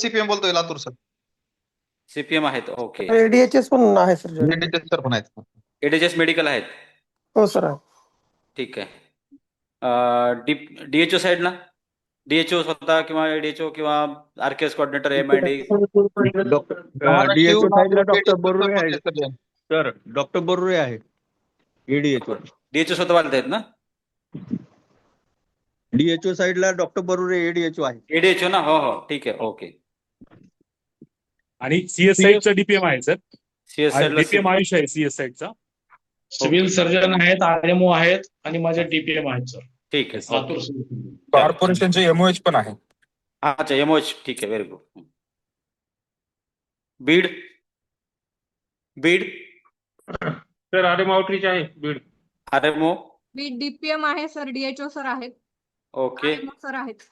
CPM बोलतोय Latur sir. CPM आहेत. Okay. एडीएचएस पण आहे सर जॉईन. एडीएचएस सर पण आहेत. एडीएचएस मेडिकल आहेत. हो सर आहे. ठीक आहे. डीएचओ साईडला डीएचओ स्वतः किंवा एडीएचओ किंवा आरकेएस कोऑर्डिनेटर एमआयडी. डीएचओ साईडला डॉक्टर बरुरे आहे सर. डॉक्टर बरुरे आहे एडीएचओ. डीएचओ स्वतः वाढत आहेत ना. डीएचओ साईडला डॉक्टर बरुरे एडीएचओ आहे. एडीएचओ ना. हो हो ठीक आहे. ओके. आणि सीएस साईडचा डीपीएम आहे सर. सीएस डीपीएम साईडला आयुष आहे सीएस साईडचा. सिव्हिल सर्जन आहेत, आरएमओ आहेत आणि माझे डीपीएम आहेत सर. ठीक आहे. लातूर कॉर्पोरेशनचे एमओएच पण आहे. अच्छा एमओएच. ठीक आहे. Very good. Beed Beed sir RMO outreach आहे बीड. आरएमओ. बीड डीपीएम आहे सर. डीएचओ सर आहेत. ओके RMO सर आहेत.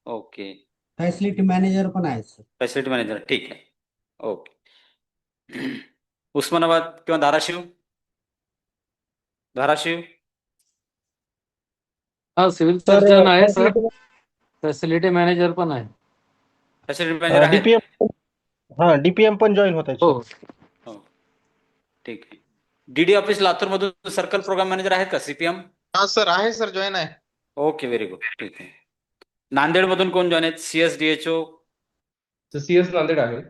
ओके. फॅसिलिटी मॅनेजर पण आहे सर. Facility manager. ठीक आहे. ओके. उस्मानाबाद किंवा धाराशिव. धाराशिव हा सिव्हिल सर्जन आहे सर. फॅसिलिटी मॅनेजर पण आहे. फॅसिलिटी मॅनेजर आहे. डीपीएम पण जॉईन होत आहे. हो ठीक आहे. डीडी ऑफिस लातूर मधून सर्कल प्रोग्राम मॅनेजर आहेत का सीपीएम. हा सर आहे सर जॉईन आहे. Okay very good. ठीक आहे. नांदेड मधून कोण जॉईन आहेत. CS DHO. सीएस नांदेड आहे.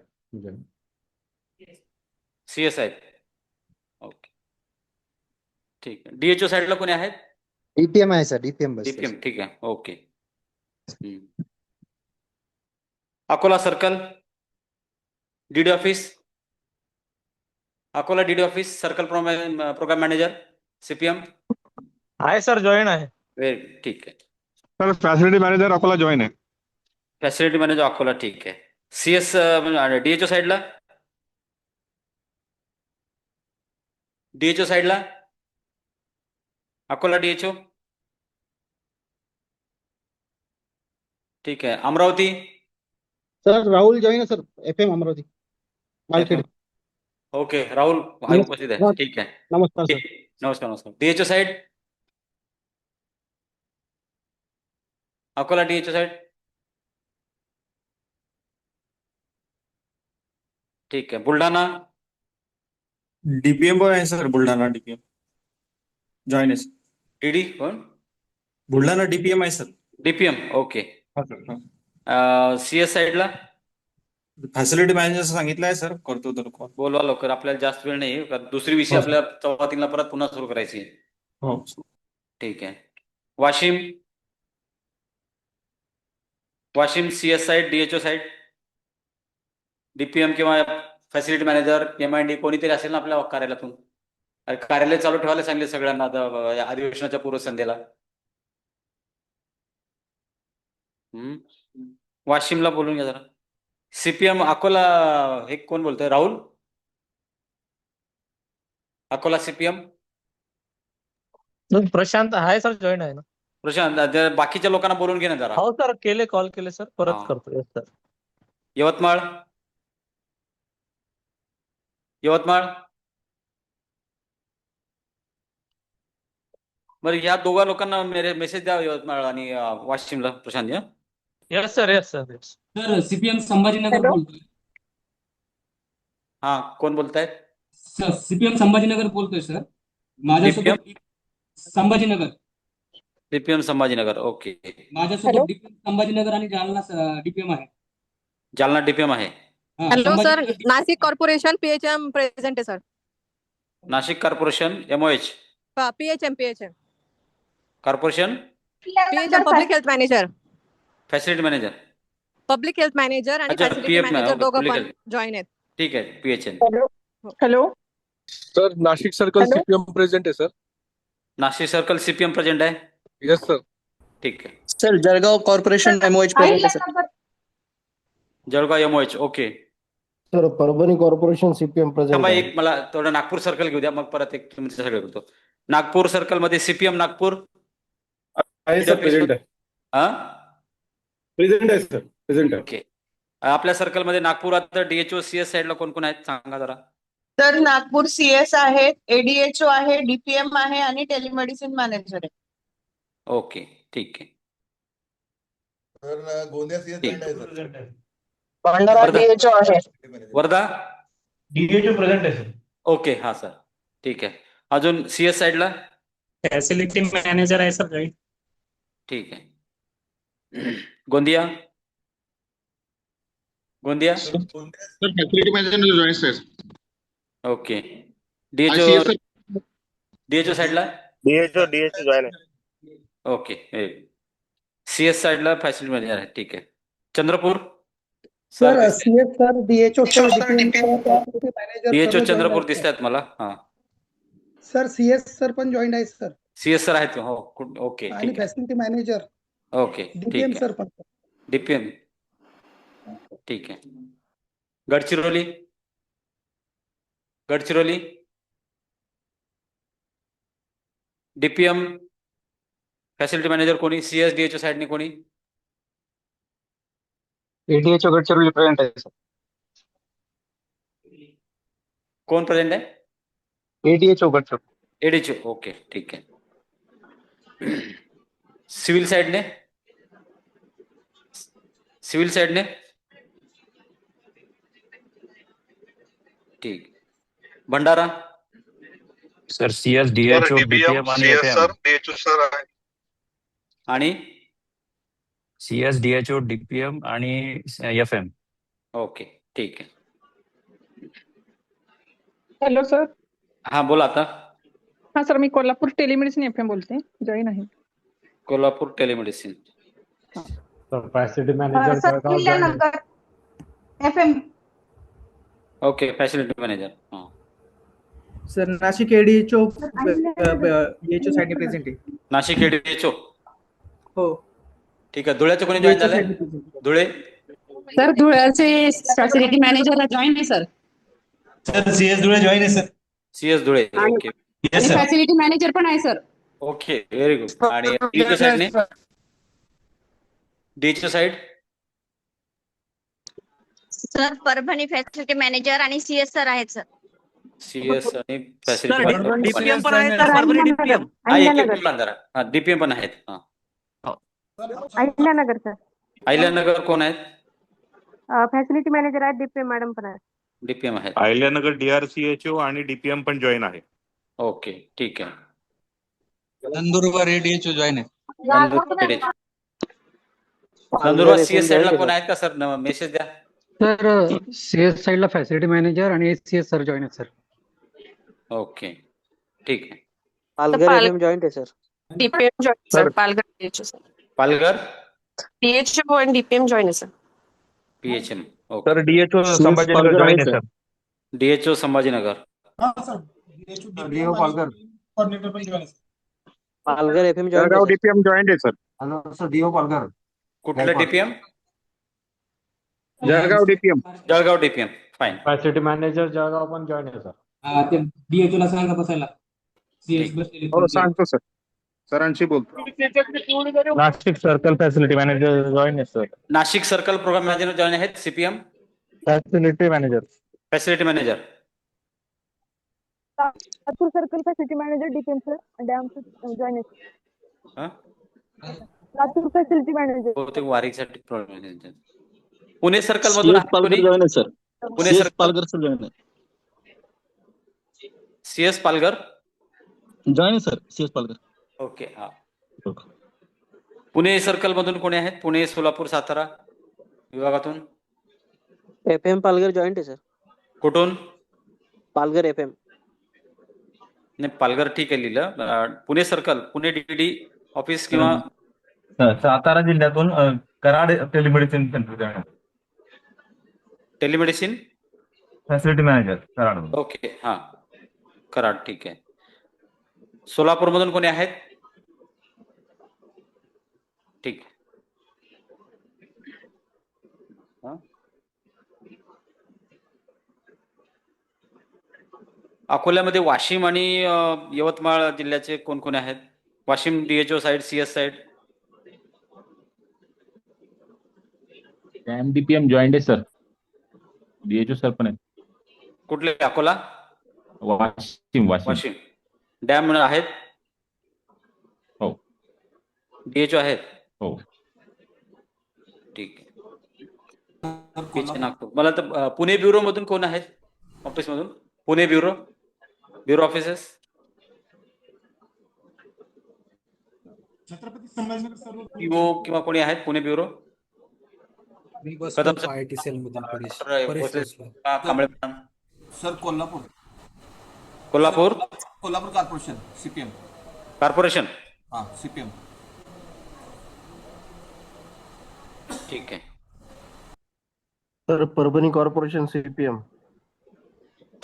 सीएस आहेत. ओके ठीक आहे. डीएचओ साईडला कोणी आहेत. डीपीएम आहे सर. डीपीएम बस. डीपीएम. ठीक आहे. Okay. Akola circle DD office. Akola DD office circle program manager CPM आहे सर जॉईन आहे. व्हेरी ठीक आहे. Sir facility manager Akola join आहे. Facility manager Akola. ठीक आहे. सीएस डीएचओ साईडला. डीएचओ साईडला अकोला डीएचओ. ठीक आहे. अमरावती. सर राहुल जॉईन आहे sir. FM Amravati Malkhed. Okay Rahul आहे उपस्थित आहे. ठीक आहे. नमस्कार सर. नमस्कार नमस्कार. DHO side Akola DHO side. ठीक आहे. बुलढाणा डीपीएम आहे सर. बुलढाणा डीपीएम जॉईन आहे. डीडी कोण. बुलढाणा डीपीएम आहे सर. डीपीएम. ओके. सीएस साईडला फॅसिलिटी मॅनेजर सांगितलं आहे सर. करतो तर कॉल. बोलवा लवकर. आपल्याला जास्त वेळ नाही. दुसरी विषय आपल्या 3:15 परत पुन्हा सुरू करायची आहे. हो ठीक आहे. Washim. Washim CS side DHO side DPM किंवा फॅसिलिटी मॅनेजर एमआयडी कोणीतरी असेल ना आपल्या कार्यालयातून. कार्यालय चालू ठेवायला सांगले सगळ्यांना आता या अधिवेशनाच्या पूर्वसंध्येला. वाशिमला बोलून घ्या जरा. सीपीएम अकोला हे कोण बोलतोय. राहुल अकोला सीपीएम. प्रशांत आहे सर. जॉईन आहे ना. प्रशांत बाकीच्या लोकांना बोलून घे ना जरा. हो सर केले. कॉल केले सर. हा. परत करतो. Yes sir. यवतमाळ. यवतमाळ. बरं या दोघा लोकांना मेसेज द्या यवतमाळ आणि वाशिमला. प्रशांत या. Yes sir. Yes sir. Yes sir CPM Sambhajinagar बोलतोय. हा कोण बोलतायत. सीपीएम संभाजीनगर बोलतोय सर. माझ्यासोबत संभाजीनगर. सीपीएम संभाजीनगर. ओके. माझ्यासोबत डीपीएम संभाजीनगर आणि जालना डीपीएम आहे. जालना डीपीएम आहे. Hello sir. Nashik corporation PHM present आहे sir. Nashik corporation MOH. PHM corporation PHM public health manager. Facility manager. Public health manager आणि अच्छा, फॅसिलिटी PF मॅनेजर दोघं public पण health. जॉईन आहेत. ठीक आहे. PHN. Hello sir Nashik circle CPM present आहे sir. Nashik circle CPM present आहे. Yes sir. ठीक आहे. Sir Jalgaon corporation MOH present आहे sir. Jalgaon MOH. Okay. Sir Parbhani corporation CPM present थांबा आहे. एक मला थोडं नागपूर सर्कल घेऊ द्या मग परत एक तुमचं सगळं करतो. नागपूर सर्कल मध्ये सीपीएम नागपूर आहे सर. प्रेझेंट आहे. हा प्रेझेंट आहे सर. प्रेझेंट आहे. ओके. आपल्या सर्कल मध्ये नागपुरात डीएचओ सीएस साईडला कोण कोण आहेत सांगा जरा. तर नागपूर सीएस आहेत, एडीएचओ आहे, डीपीएम आहे आणि टेलिमेडिसिन मॅनेजर आहे. ओके ठीक आहे. गोंदिया सीएस ठीक. आहे सर. भंडारा वर्धा. डीएचओ आहे. वर्धा. डीएचओ प्रेझेंट आहे सर. ओके हा सर ठीक आहे. अजून सीएस साईडला. फॅसिलिटी मॅनेजर आहे सर जॉईन. ठीक आहे. Gondia. Gondia. Sir facility manager join sir. Okay. DHO. DHO साईडला. डीएचओ जॉईन आहे. ओके. सीएस साईडला फॅसिलिटी मॅनेजर आहे. ठीक आहे. Chandrapur. Sir CS sir DHO sir DHO Chandrapur दिसत आहेत मला. हा सर सीएस सर पण जॉईन आहे सर सीएस सर आहेत का? हो ओके आणि ठीक आहे. फॅसिलिटी मॅनेजर ओके ठीक डीपीएम आहे. सर पण. डीपीएम ठीक आहे. Gadchiroli. Gadchiroli. DPM facility manager कोणी? सीएस डीएचओ साईडने कोणी? एडीएचओ गडचिरोली प्रेझेंट आहे सर. कोण प्रेझेंट आहे? एडीएचओ गडचिरोली. एडीएचओ. ओके ठीक आहे. सिव्हिल साईडने. सिव्हिल साईडने ठीक. Bhandara. Sir CS DHO DPM आणि एफएम. आणि सीएस डीएचओ डीपीएम आणि एफएम. ओके ठीक आहे. Hello sir. हा बोला आता. हा सर मी कोल्हापूर टेलिमेडिसिन एफएम बोलते. जॉईन आहे. Kolhapur telemedicine. Facility manager FM. Okay facility manager. हा सर नाशिक एडीएचओ डीएचओ साईडने प्रेझेंट आहे. नाशिक एडीएचओ. हो. ठीक आहे. धुळ्याचं कोणी जॉईन झालंय? धुळे. सर धुळ्याचे फॅसिलिटी मॅनेजर जॉईन आहे sir. Sir CS Dhule join आहे sir. CS Dhule. Okay. Yes sir. Facility manager पण आहे सर. Okay very good. आणि डीएचओ साईडने. DHO side. Sir Parbhani facility manager आणि सीएस सर आहेत सर. सीएस आणि फॅसिलिटी डीपीएम पण आहे सर. परभणी डीपीएम. हा डीपीएम पण आहेत. हा अहिल्यानगर सर. अहिल्यानगर कोण आहेत? फॅसिलिटी मॅनेजर आहेत. डीपीएम मॅडम पण आहेत. डीपीएम आहेत. अहिल्यानगर डीआरसीएचओ आणि डीपीएम पण जॉईन आहे. ओके ठीक आहे. नंदुरबार एडीएचओ जॉईन आहे. नंदुरबार सीएस साईडला कोण आहेत का सर? मेसेज द्या. सर सीएस साईडला फॅसिलिटी मॅनेजर आणि सीएस सर जॉईन आहेत सर. ओके ठीक आहे. पालघर एफएम जॉईंट आहे sir. DPM join sir. Palghar DHO sir. Palghar. DHO आणि डीपीएम जॉईन आहे sir. PHM. Okay. Sir DHO Sambhajinagar join आहे sir. DHO Sambhajinagar. Palghar FM join Jalgaon DPM join आहे sir. Hello sir DO Palghar. कुठलं DPM? Jalgaon DPM. Jalgaon DPM. Fine. Facility manager Jalgaon पण join आहे sir. ते DHO ला सांगा बसायला. हो सांगतो सर. सरांशी बोलतो. Nashik circle facility manager join आहे sir. Nashik circle program manager join आहेत. CPM facility manager. Facility manager. Latur circle facility manager DPM sir. डॅम जॉईन आहे. हा लातूर फॅसिलिटी मॅनेजर. बहुतेक वारीसाठी प्रॉब्लेम आहे. पुणे सर्कल मधून कोणी? जॉईन आहे sir. Pune circle. Palghar sir join आहे. सीएस पालघर जॉईन आहे सर. सीएस पालघर. ओके हा. पुणे सर्कल मधून कोणी आहेत? पुणे सोलापूर सातारा विभागातून. एफएम पालघर जॉईंट आहे सर. कुठून? पालघर एफएम. नाही पालघर ठीक आहे लिहिलं. Pune circle Pune DD office किंवा सातारा जिल्ह्यातून कराड टेलिमेडिसिन सेंटर जॉईन आहे. Telemedicine facility manager Karad. Okay हा कराड ठीक आहे. सोलापूर मधून कोणी आहेत? ठीक आहे. अकोल्यामध्ये वाशिम आणि यवतमाळ जिल्ह्याचे कोण कोण आहेत? Washim DHO side, CS side. DPM joint आहे सर. डीएचओ सर पण आहे. कुठले? अकोला. वाशिम. वाशिम डॅम आहेत. हो. डीएचओ आहेत. हो. ठीक आहे. पीएच नागपूर. मला तर पुणे ब्युरो मधून कोण आहेत ऑफिस मधून? Pune bureau offices. छत्रपती संभाजीनगर सर्व पीओ किंवा कोणी आहेत पुणे ब्युरो? मी Kadam sir. I T cell मधून Kamble madam. Sir Kolhapur Kolhapur corporation CPM corporation. हा सीपीएम. ठीक आहे. Sir Parbhani corporation CPM.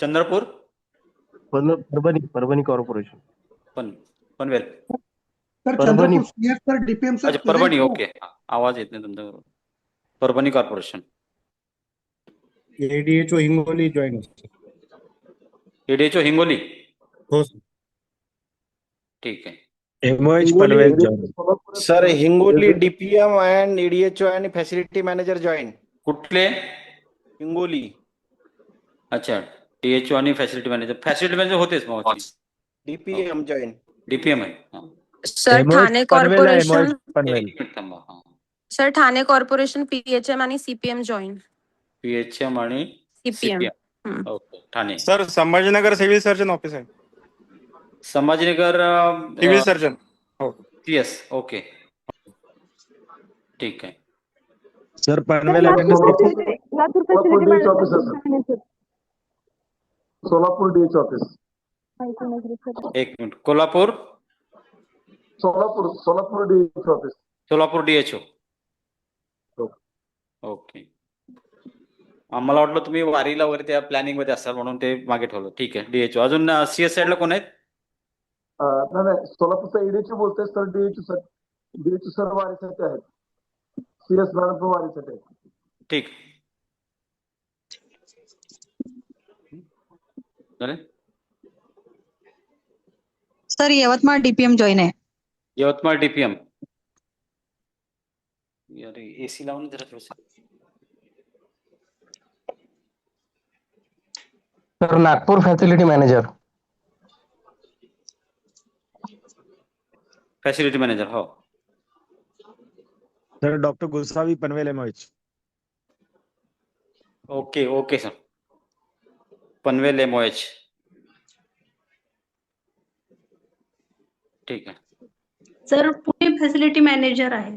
Chandrapur Parbhani corporation. Panvel. Parbhani. अच्छा परभणी. ओके. आवाज येत नाही तुमचा बरोबर. Parbhani corporation. ADHO Hingoli join आहे. एडीएचओ हिंगोली. हो सर. ठीक आहे. MOH Panvel sir Hingoli DPM and ADHO आणि फॅसिलिटी मॅनेजर जॉईन. कुठले? हिंगोली. अच्छा डीएचओ आणि फॅसिलिटी मॅनेजर होतेच मग. DPM join. डीपीएम आहे. हा. Sir Thane corporation Panvel. एक मिनिट थांबा. हा. सर ठाणे कॉर्पोरेशन पीएचएम आणि सीपीएम जॉईन. पीएचएम आणि CPM. CPM. Okay. Thane. Sir Sambhajinagar civil surgeon office आहे. Sambhajinagar civil surgeon. CS. Okay. ठीक आहे. Sir Panvel Latur facility manager. Solapur DH office. एक minute. Kolhapur Solapur DH office. Solapur DHO. Okay. आम्हाला वाटलं तुम्ही वारीला वगैरे त्या प्लॅनिंग मध्ये असाल म्हणून ते मागे ठेवलं. ठीक आहे. डीएचओ. अजून सीएस साईडला कोण आहेत? नाही सोलापूरचा एडीएचओ बोलतोय सर. डीएचओ सर वारीसाठी आहेत. सीएस मॅडम वारीसाठी आहेत. ठीक. झाले. सर यवतमाळ डीपीएम जॉईन आहे. यवतमाळ डीपीएम. अरे एसी लावून जरा थोडस. Sir Nagpur facility manager. Facility manager. हो. Sir doctor Gosavi Panvel MOH. Okay. Okay sir. Panvel MOH. ठीक आहे. सर पुणे फॅसिलिटी मॅनेजर आहे.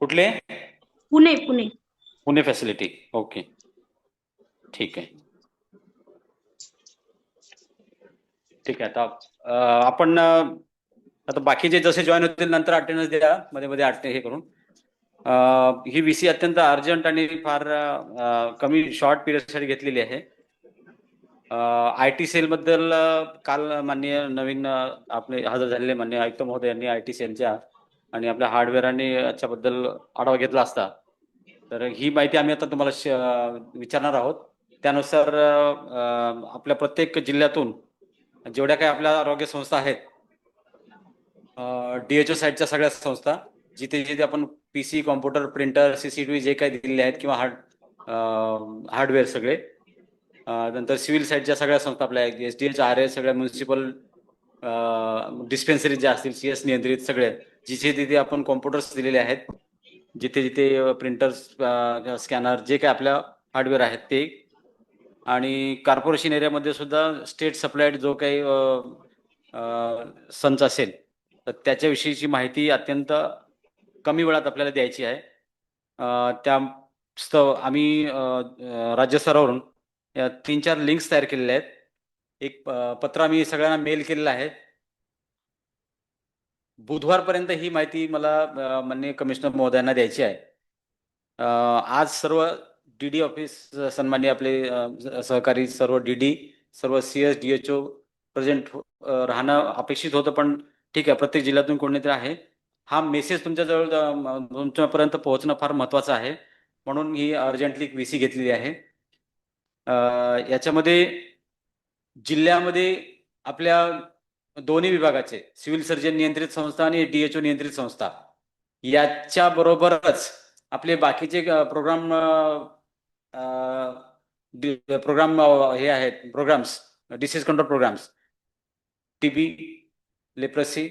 कुठले? पुणे फॅसिलिटी. ओके. ठीक आहे. ठीक आहे. आता आपण आता बाकीचे जसे जॉईन होतील नंतर अटेंडन्स द्या मध्ये मध्ये हे करून. ही व्हीसी अत्यंत अर्जंट आणि फार कमी शॉर्ट पिरियडसाठी घेतलेली आहे. आयटी सेल बद्दल काल माननीय नवीन आपले हजर झालेले माननीय आयुक्त महोदय यांनी आयटी सेलच्या आणि आपल्या हार्डवेअर आणि याच्याबद्दल आढावा घेतला असता. तर ही माहिती आम्ही आता तुम्हाला विचारणार आहोत. त्यानुसार आपल्या प्रत्येक जिल्ह्यातून जेवढ्या काही आपल्या आरोग्य संस्था आहेत, डीएचओ साईडच्या सगळ्या संस्था, जिथे जिथे आपण पीसी, कॉम्प्युटर, प्रिंटर, सीसीटीव्ही जे काही दिलेले आहेत किंवा हार्डवेअर सगळे, नंतर सिव्हिल साईडच्या सगळ्या संस्था आपल्या एसडीएच, आरएस, सगळ्या म्युन्सिपल डिस्पेन्सरी ज्या असतील सीएस नियंत्रित सगळे, जिथे तिथे आपण कॉम्प्युटर्स दिलेले आहेत, जिथे जिथे प्रिंटर्स, स्कॅनर, जे काही आपल्या हार्डवेअर आहेत ते, आणि कॉर्पोरेशन एरियामध्ये सुद्धा स्टेट सप्लाईड जो काही संच असेल तर त्याच्याविषयीची माहिती अत्यंत कमी वेळात आपल्याला द्यायची आहे. त्या आम्ही राज्य स्तरावरून या 3-4 लिंक्स तयार केलेल्या आहेत. एक पत्र आम्ही सगळ्यांना मेल केलेलं आहे. बुधवारपर्यंत ही माहिती मला माननीय कमिशनर महोदयांना द्यायची आहे. आज सर्व डीडी ऑफिस, सन्माननीय आपले सहकारी सर्व डीडी, सर्व सीएस, डीएचओ प्रेझेंट राहणं अपेक्षित होतं, पण ठीक आहे, प्रत्येक जिल्ह्यातून कोणीतरी आहे. हा मेसेज तुमच्यापर्यंत पोहोचणं फार महत्त्वाचं आहे, म्हणून ही अर्जंटली व्हीसी घेतलेली आहे. याच्यामध्ये जिल्ह्यामध्ये आपल्या दोन्ही विभागाचे सिव्हिल सर्जन नियंत्रित संस्था आणि डीएचओ नियंत्रित संस्था याच्या बरोबरच आपले बाकीचे प्रोग्राम हे आहेत, programs, disease control programs, TB, leprosy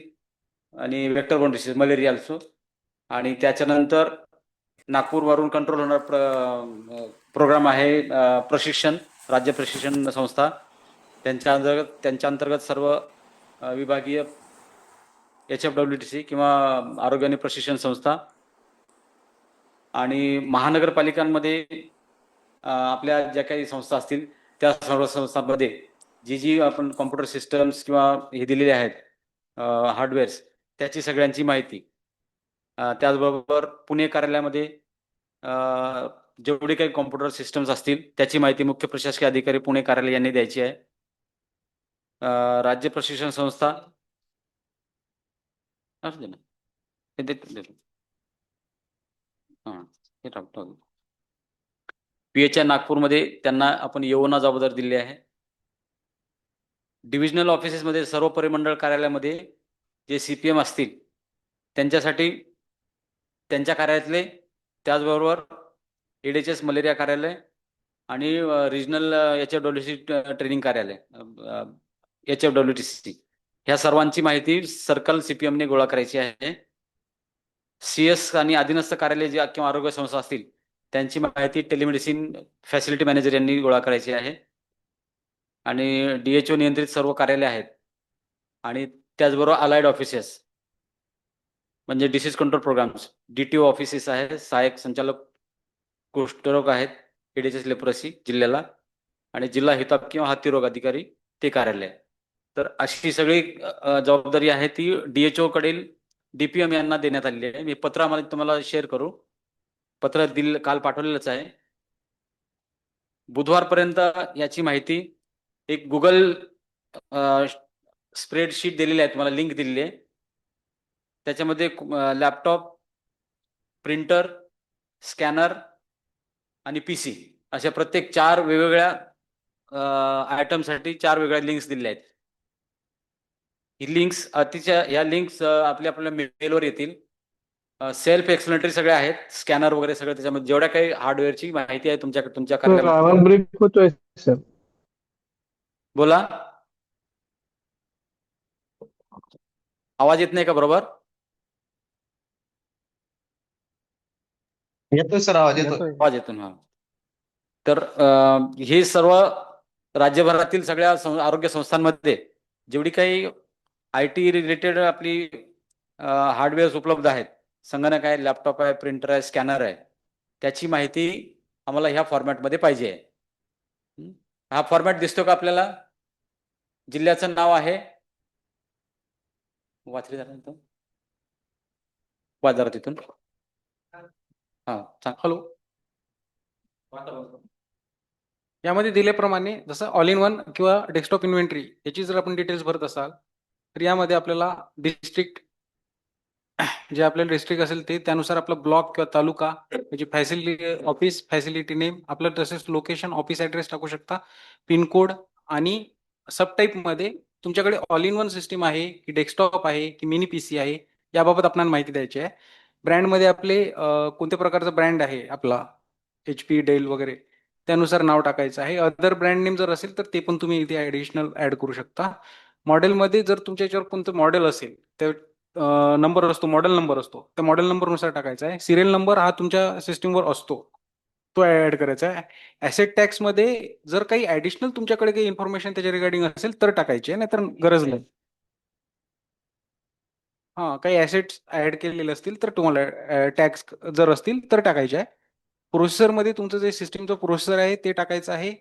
आणि vector borne disease, malaria also, आणि त्याच्यानंतर नागपूरवरून कंट्रोल होणार प्रोग्राम आहे प्रशिक्षण, राज्य प्रशिक्षण संस्था, त्यांच्या अंतर्गत सर्व विभागीय HFWTC किंवा आरोग्य आणि प्रशिक्षण संस्था आणि महानगरपालिकांमध्ये आपल्या ज्या काही संस्था असतील त्या सर्व संस्थांमध्ये जी आपण कॉम्प्युटर सिस्टम्स किंवा हे दिलेले आहेत हार्डवेअर्स, त्याची सगळ्यांची माहिती, त्याचबरोबर पुणे कार्यालयामध्ये जेवढे काही कॉम्प्युटर सिस्टम्स असतील त्याची माहिती मुख्य प्रशासकीय अधिकारी पुणे कार्यालय यांनी द्यायची आहे. राज्य प्रशिक्षण संस्था असू दे ना, हे देतो. हां, हे टाकतो. PHI नागपूरमध्ये त्यांना आपण येऊन जबाबदारी दिली आहे. डिव्हिजनल ऑफिसेसमध्ये सर्व परिमंडळ कार्यालयामध्ये जे CPM असतील त्यांच्यासाठी त्यांच्या कार्यालयातले, त्याचबरोबर ADHS मलेरिया कार्यालय आणि रिजनल HFWTC ट्रेनिंग कार्यालय HFWTC, ह्या सर्वांची माहिती सर्कल CPMने गोळा करायची आहे. CS आणि अधीनस्थ कार्यालय जे किंवा आरोग्य संस्था असतील त्यांची माहिती टेलिमेडिसिन फॅसिलिटी मॅनेजर यांनी गोळा करायची आहे. आणि DHO नियंत्रित सर्व कार्यालय आहेत आणि त्याचबरोबर अलाइड ऑफिसेस म्हणजे disease control programs, DTO offices आहेत, सहाय्यक संचालक कुष्ठरोग आहेत ADHS लेप्रोसी जिल्ह्याला, आणि जिल्हा हिताप किंवा हत्तीरोग अधिकारी ते कार्यालय. तर अशी सगळी जबाबदारी आहे ती DHO कडील DPM यांना देण्यात आलेली आहे. मी पत्र आम्हाला तुम्हाला शेअर करू, पत्र काल पाठवलेलंच आहे. बुधवारपर्यंत याची माहिती एक गुगल स्प्रेडशीट दिलेली आहे, तुम्हाला लिंक दिलेली आहे. त्याच्यामध्ये लॅपटॉप, प्रिंटर, स्कॅनर आणि PC अशा प्रत्येक 4 वेगवेगळ्या आयटमसाठी 4 वेगळ्या लिंक्स दिलेल्या आहेत. ही लिंक्स या लिंक्स आपल्या मेलवर येतील. सेल्फ एक्सप्लेनेटरी सगळे आहेत, स्कॅनर वगैरे सगळं, त्याच्यामध्ये जेवढ्या काही हार्डवेअरची माहिती आहे तुमच्या कार्यालयामध्ये. ब्रेक होतोय सर. बोला, आवाज येत नाही का बरोबर? येतोय सर, आवाज येतोय. आवाज येतो ना. तर हे सर्व राज्यभरातील सगळ्या आरोग्य संस्थांमध्ये जेवढी काही IT रिलेटेड आपली हार्डवेअर्स उपलब्ध आहेत, संगणक आहे, लॅपटॉप आहे, प्रिंटर आहे, स्कॅनर आहे, त्याची माहिती आम्हाला ह्या फॉर्मॅटमध्ये पाहिजे आहे. हा फॉर्मॅट दिसतो का आपल्याला? जिल्ह्याचं नाव आहे, वाचली जरा तिथून. हा, हॅलो. यामध्ये दिल्याप्रमाणे जसं ऑल इन वन किंवा डेस्कटॉप इन्व्हेंटरी याची जर आपण डिटेल्स भरत असाल तर यामध्ये आपल्याला डिस्ट्रिक्ट, जे आपल्याला डिस्ट्रिक्ट असेल ते, त्यानुसार आपला ब्लॉक किंवा तालुका, म्हणजे फॅसिलिटी ऑफिस, फॅसिलिटी नेम आपलं, तसेच लोकेशन, ऑफिस ॲड्रेस टाकू शकता, पिनकोड, आणि सबटाईपमध्ये तुमच्याकडे ऑल इन वन सिस्टीम आहे की डेस्कटॉप आहे की मिनी PC आहे याबाबत आपल्याला माहिती द्यायची आहे. ब्रँडमध्ये आपले कोणत्या प्रकारचा ब्रँड आहे आपला, HP, डेल वगैरे, त्यानुसार नाव टाकायचं आहे. अदर ब्रँड नेम जर असेल तर ते पण तुम्ही इथे ॲडिशनल ॲड करू शकता. मॉडेलमध्ये जर तुमच्या याच्यावर कोणतं मॉडेल असेल तर नंबर असतो, मॉडेल नंबर असतो, त्या मॉडेल नंबरनुसार टाकायचा आहे. सिरियल नंबर हा तुमच्या सिस्टीमवर असतो, तो ॲड करायचा आहे. ॲसेट टॅक्समध्ये जर काही ॲडिशनल तुमच्याकडे काही इन्फॉर्मेशन त्याच्या रिगार्डिंग असेल तर टाकायची आहे, नाहीतर गरज नाही. हां, काही ॲसेट्स ॲड केलेले असतील तर तुम्हाला टॅक्स जर असतील तर टाकायचे आहे. प्रोसेसरमध्ये तुमचं जे सिस्टीमचं प्रोसेसर आहे ते टाकायचं आहे.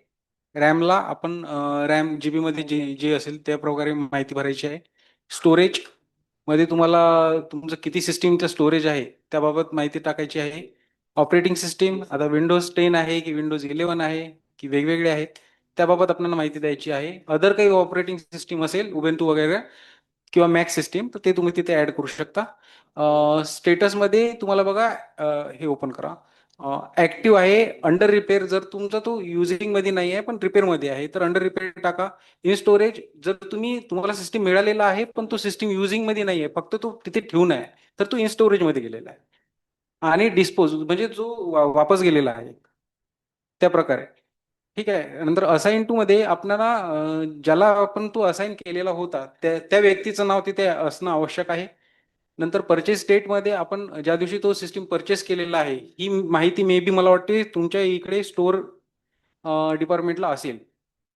रॅमला आपण रॅम GB मध्ये जे असेल त्या प्रकारे माहिती भरायची आहे. स्टोरेज मध्ये तुम्हाला तुमचं किती सिस्टीमचं स्टोरेज आहे त्याबाबत माहिती टाकायची आहे. ऑपरेटिंग सिस्टीम आता विंडोज 10 आहे की विंडोज 11 आहे की वेगवेगळे आहेत त्याबाबत आपल्याला माहिती द्यायची आहे. अदर काही ऑपरेटिंग सिस्टीम असेल उबुंटू वगैरे किंवा मॅक सिस्टीम तर ते तुम्ही तिथे ऍड करू शकता. स्टेटसमध्ये तुम्हाला बघा हे ओपन करा, ऍक्टिव्ह आहे, अंडर रिपेअर, जर तुमचा तो युजिंग मध्ये नाही आहे पण रिपेअर मध्ये आहे तर अंडर रिपेअर टाका. इन स्टोरेज जर तुम्हाला सिस्टीम मिळालेला आहे पण तो सिस्टीम युजिंग मध्ये नाही आहे, फक्त तो तिथे ठेवून आहे तर तो इन स्टोरेज मध्ये गेलेला आहे. आणि डिस्पोज म्हणजे जो वापस गेलेला आहे त्या प्रकारे, ठीक आहे. नंतर असाइन टू मध्ये आपल्याला ज्याला आपण तो असाइन केलेला होता त्या व्यक्तीचं नाव तिथे असणं आवश्यक आहे. नंतर परचेस डेटमध्ये आपण ज्या दिवशी तो सिस्टीम परचेस केलेला आहे ही माहिती मे बी मला वाटते तुमच्या इकडे स्टोअर डिपार्टमेंटला असेल,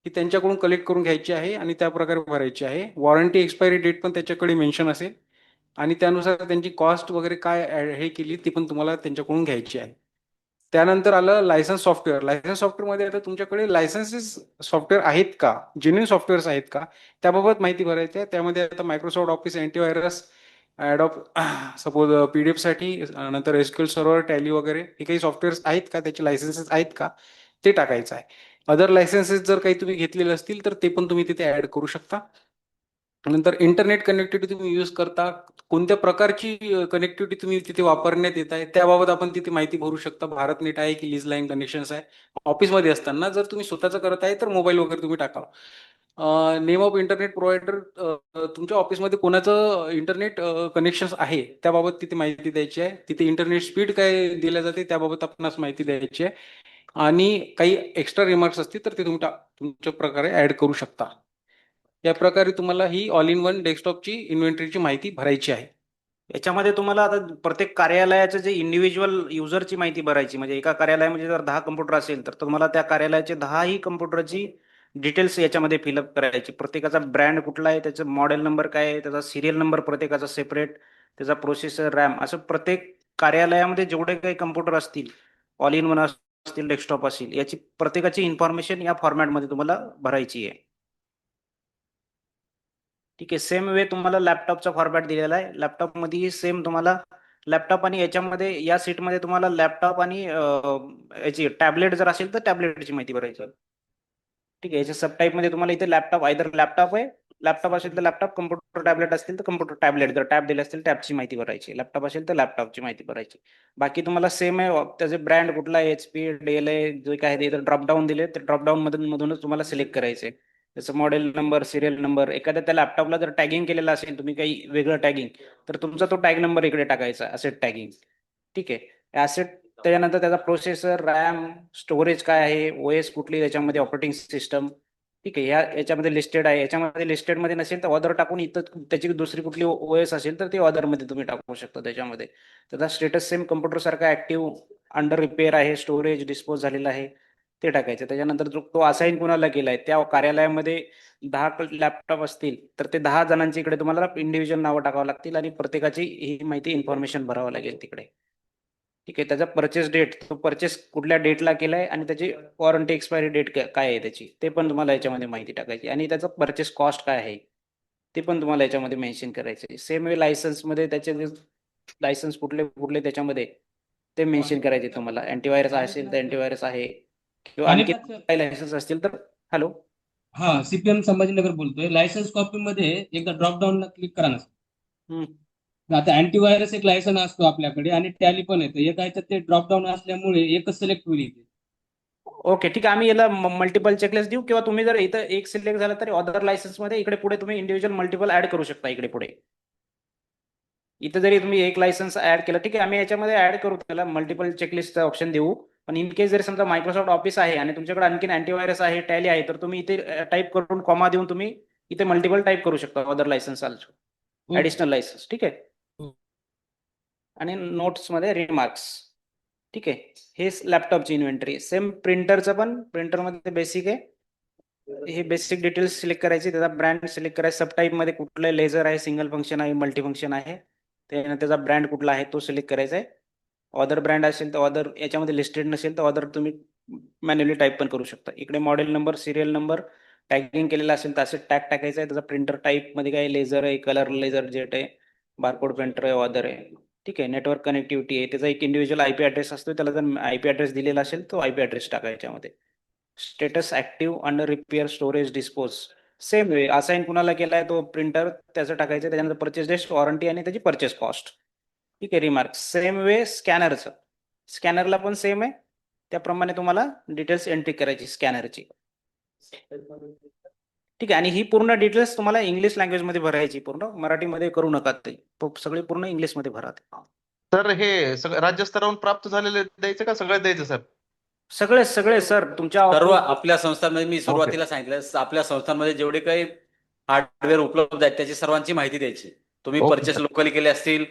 की त्यांच्याकडून कलेक्ट करून घ्यायची आहे आणि त्या प्रकारे भरायची आहे. वॉरंटी एक्सपायरी डेट पण त्याच्याकडे मेन्शन असेल आणि त्यानुसार त्यांची कॉस्ट वगैरे काय हे केली ती पण तुम्हाला त्यांच्याकडून घ्यायची आहे. त्यानंतर आलं लायसन्स सॉफ्टवेअर. लायसन्स सॉफ्टवेअरमध्ये आता तुमच्याकडे लायसन्सेस सॉफ्टवेअर आहेत का, जेन्युइन सॉफ्टवेअर्स आहेत का, त्याबाबत माहिती भरायची आहे. त्यामध्ये आता Microsoft office antivirus, Adobe suppose PDF साठी, नंतर SQL सर्व्हर, टॅली वगैरे हे काही सॉफ्टवेअर्स आहेत का, त्याचे लायसन्सेस आहेत का ते टाकायचं आहे. अदर लायसन्सेस जर काही तुम्ही घेतलेले असतील तर ते पण तुम्ही तिथे ऍड करू शकता. नंतर इंटरनेट कनेक्टिव्हिटी तुम्ही यूज करता, कोणत्या प्रकारची कनेक्टिव्हिटी तुम्ही तिथे वापरण्यात येत आहे त्याबाबत आपण तिथे माहिती भरू शकता. भारत नेट आहे की लीज लाईन कनेक्शन्स आहे. ऑफिसमध्ये असताना जर तुम्ही स्वतःचं करत आहे तर मोबाईल वगैरे तुम्ही टाकावा. नेम ऑफ इंटरनेट प्रोव्हायडर, तुमच्या ऑफिसमध्ये कोणाचं इंटरनेट कनेक्शन आहे त्याबाबत तिथे माहिती द्यायची आहे. तिथे इंटरनेट स्पीड काय दिल्या जाते त्याबाबत आपणास माहिती द्यायची आहे. आणि काही एक्स्ट्रा रिमार्क्स असतील तर ते तुम्ही तुमच्या प्रकारे ऍड करू शकता. या प्रकारे तुम्हाला ही ऑल इन वन डेस्कटॉपची इन्व्हेंटरीची माहिती भरायची आहे. याच्यामध्ये तुम्हाला आता प्रत्येक कार्यालयाचं जे इंडिव्हिज्युअल युजरची माहिती भरायची, म्हणजे एका कार्यालयामध्ये जर 10 कम्प्युटर असेल तर तुम्हाला त्या कार्यालयाचे 10ही कम्प्युटरची डिटेल्स याच्यामध्ये फिलअप करायची. प्रत्येकाचा ब्रँड कुठला आहे, त्याचा मॉडेल नंबर काय आहे, त्याचा सिरियल नंबर प्रत्येकाचा सेपरेट, त्याचा प्रोसेसर, रॅम, असं प्रत्येक कार्यालयामध्ये जेवढे काही कम्प्युटर असतील, ऑल इन वन असतील, डेस्कटॉप असतील, याची प्रत्येकाची इन्फॉर्मेशन या फॉर्मॅटमध्ये तुम्हाला भरायची आहे. ठीक आहे. सेम वे तुम्हाला लॅपटॉपचा फॉर्मॅट दिलेला आहे. लॅपटॉपमध्येही सेम तुम्हाला लॅपटॉप आणि याच्यामध्ये या सीटमध्ये तुम्हाला लॅपटॉप आणि याची टॅबलेट जर असेल तर टॅबलेटची माहिती भरायची. ठीक आहे. याच्या सब टाईपमध्ये तुम्हाला इथे लॅपटॉप, आयदर लॅपटॉप आहे, लॅपटॉप असेल तर लॅपटॉप, कम्प्युटर टॅबलेट असतील तर कम्प्युटर टॅबलेट, जर टॅब दिले असतील टॅबची माहिती भरायची, लॅपटॉप असेल तर लॅपटॉपची माहिती भरायची. बाकी तुम्हाला सेम आहे. त्याचे ब्रँड कुठला आहे, HP, डेल आहे, जे काय आहे ते ड्रॉपडाऊन दिले तर ड्रॉपडाऊन मधूनच तुम्हाला सिलेक्ट करायचे. त्याचं मॉडेल नंबर, सिरियल नंबर, एखाद्या त्या लॅपटॉपला जर टॅगिंग केलेलं असेल तुम्ही काही वेगळं टॅगिंग, तर तुमचा तो टॅग नंबर इकडे टाकायचा, असेट टॅगिंग. ठीक आहे. ॲसेट, त्याच्यानंतर त्याचा प्रोसेसर, रॅम, स्टोरेज काय आहे, OS कुठली त्याच्यामध्ये, ऑपरेटिंग सिस्टम. ठीक आहे. याच्यामध्ये लिस्टेड आहे. याच्यामध्ये लिस्टेडमध्ये नसेल तर ऑदर टाकून इथं त्याची दुसरी कुठली OS असेल तर ते ऑदरमध्ये तुम्ही टाकू शकता. त्याच्यामध्ये त्याचा स्टेटस सेम कम्प्युटरसारखा ऍक्टिव्ह, अंडर रिपेअर आहे, स्टोरेज डिस्पोज झालेला आहे ते टाकायचं. त्याच्यानंतर तो असाईन कुणाला केलाय, त्या कार्यालयामध्ये 10 लॅपटॉप असतील तर ते 10 जणांची इकडे तुम्हाला इंडिव्हिज्युअल नावं टाकावं लागतील आणि प्रत्येकाची ही माहिती इन्फॉर्मेशन भरावं लागेल तिकडे. ठीक आहे. त्याचा परचेस डेट, तो परचेस कुठल्या डेटला केलाय आणि त्याची वॉरंटी एक्सपायरी डेट काय आहे त्याची, ते पण तुम्हाला याच्यामध्ये माहिती टाकायची. आणि त्याचं परचेस कॉस्ट काय आहे ते पण तुम्हाला याच्यामध्ये मेन्शन करायचे. सेम वे लायसन्समध्ये त्याचे लायसन्स कुठले त्याच्यामध्ये ते मेन्शन करायचे तुम्हाला. अँटीव्हायरस असेल तर अँटीव्हायरस आहे किंवा आणखी काही लायसन्स असतील तर. हॅलो, हा, CPM संभाजीनगर बोलतोय. लायसन्स कॉपी मध्ये एकदा ड्रॉप डाऊनला क्लिक करा ना. आता अँटीव्हायरस एक लायसन असतो आपल्याकडे आणि टॅली पण येतं. एका ह्याच्यात ते ड्रॉप डाऊन असल्यामुळे एकच सिलेक्ट होईल इथे. ओके, ठीक आहे. आम्ही याला मल्टिपल चेकलिस्ट देऊ किंवा तुम्ही जर इथं एक सिलेक्ट झालं तरी अदर लायसन्स मध्ये इकडे पुढे तुम्ही इंडिव्हिज्युअल मल्टिपल ऍड करू शकता. इकडे पुढे इथं जरी तुम्ही एक लायसन्स ऍड केलं, ठीक आहे, आम्ही याच्यामध्ये ऍड करू, त्याला मल्टिपल चेकलिस्टचा ऑप्शन देऊ. पण इन केस जर समजा मायक्रोसॉफ्ट ऑफिस आहे आणि तुमच्याकडे आणखीन अँटीव्हायरस आहे, टॅली आहे, तर तुम्ही इथे टाईप करून कॉमा देऊन तुम्ही इथे मल्टिपल टाईप करू शकता, other licence also, additional licence. ठीक आहे. आणि नोट्स मध्ये रिमार्क्स. ठीक आहे. हे लॅपटॉपची इन्व्हेंटरी. सेम प्रिंटरचं पण, प्रिंटरमध्ये बेसिक आहे, हे बेसिक डिटेल्स सिलेक्ट करायचे, त्याचा ब्रँड सिलेक्ट करायचा, सब टाईप मध्ये कुठलं लेझर आहे, सिंगल फंक्शन आहे, मल्टी फंक्शन आहे, त्याचा ब्रँड कुठला आहे तो सिलेक्ट करायचा आहे. ऑदर ब्रँड असेल तर ऑदर, याच्यामध्ये लिस्टेड नसेल तर ऑदर तुम्ही मॅन्युअली टाईप पण करू शकता. इकडे model number, serial number, tagging केलेला असेल तर असे टॅग टाकायचा आहे. त्याचा प्रिंटर टाईप मध्ये काय लेझर आहे, कलर लेझर जेट आहे, बारकोड प्रिंटर आहे, ऑदर आहे. ठीक आहे. नेटवर्क कनेक्टिव्हिटी आहे, त्याचा एक इंडिव्हिज्युअल IP ॲड्रेस असतो, त्याला जर IP ॲड्रेस दिलेला असेल तो IP ॲड्रेस टाकायचा याच्यामध्ये. Status active, under repair, storage, dispose. Same way assign कुणाला केलाय तो प्रिंटर, त्याचं टाकायचं. त्याच्यानंतर परचेस डेट, वॉरंटी आणि त्याची परचेस कॉस्ट. ठीक आहे. रिमार्क्स. सेम वे स्कॅनरचं, स्कॅनरला पण सेम आहे, त्याप्रमाणे तुम्हाला डिटेल्स एंट्री करायची स्कॅनरची. ठीक आहे. आणि ही पूर्ण डिटेल्स तुम्हाला इंग्लिश लँग्वेज मध्ये भरायची, पूर्ण मराठीमध्ये करू नका, ते सगळे पूर्ण इंग्लिश मध्ये भरा. सर हे सगळं राज्यस्तरावरून प्राप्त झालेले द्यायचं का सगळं द्यायचं सर? सगळे सर तुमच्या सर्व आपल्या संस्थांमध्ये, मी सुरुवातीला सांगितलं, आपल्या संस्थांमध्ये जेवढे काही हार्डवेअर उपलब्ध आहेत त्याची सर्वांची माहिती द्यायची. तुम्ही Okay, परचेस sir. लोकली केले असतील